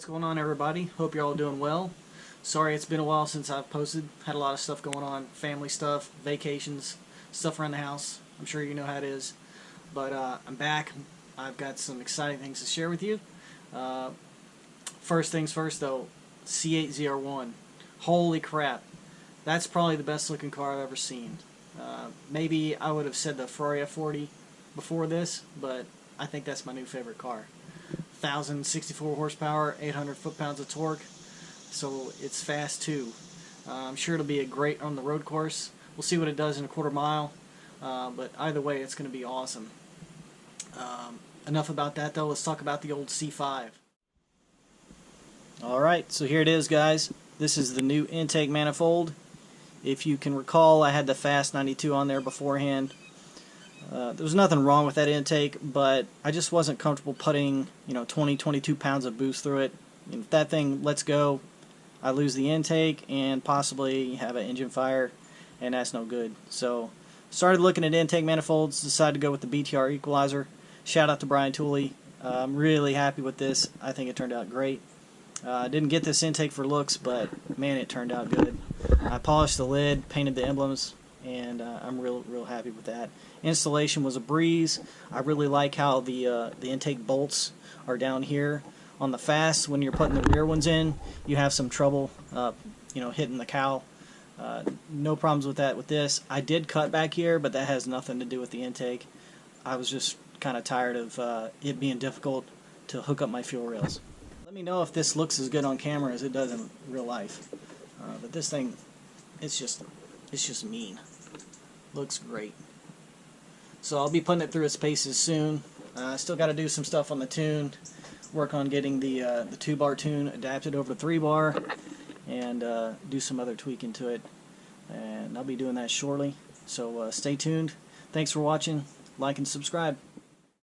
What's going on, everybody? Hope you're all doing well. Sorry it's been a while since I've posted. Had a lot of stuff going on, family stuff, vacations, stuff around the house. I'm sure you know how it is. But I'm back. I've got some exciting things to share with you. First things first though, C8ZR1. Holy crap. That's probably the best looking car I've ever seen. Maybe I would have said the Ferrari F40 before this, but I think that's my new favorite car. 1,064 horsepower, 800 foot-pounds of torque, so it's fast too. I'm sure it'll be a great on the road course. We'll see what it does in a quarter mile, but either way it's going to be awesome. Enough about that though, let's talk about the old C5. Alright, so here it is, guys. This is the new intake manifold. If you can recall, I had the Fast 92 on there beforehand. There was nothing wrong with that intake, but I just wasn't comfortable putting 20-22 pounds of boost through it. If that thing lets go, I lose the intake and possibly have an engine fire, and that's no good. So started looking at intake manifolds, decided to go with the BTR Equalizer. Shout out to Brian Tooley. I'm really happy with this. I think it turned out great. Didn't get this intake for looks, but man, it turned out good. I polished the lid, painted the emblems, and I'm real happy with that. Installation was a breeze. I really like how the intake bolts are down here. On the Fast, when you're putting the rear ones in, you have some trouble hitting the cowl. No problems with that with this. I did cut back here, but that has nothing to do with the intake. I was just kind of tired of it being difficult to hook up my fuel rails. Let me know if this looks as good on camera as it does in real life. But this thing, it's just mean. Looks great. So I'll be putting it through its paces soon. Still got to do some stuff on the tune. Work on getting the 2-bar tune adapted over to 3-bar, and do some other tweaking to it. And I'll be doing that shortly. So stay tuned. Thanks for watching. Like and subscribe.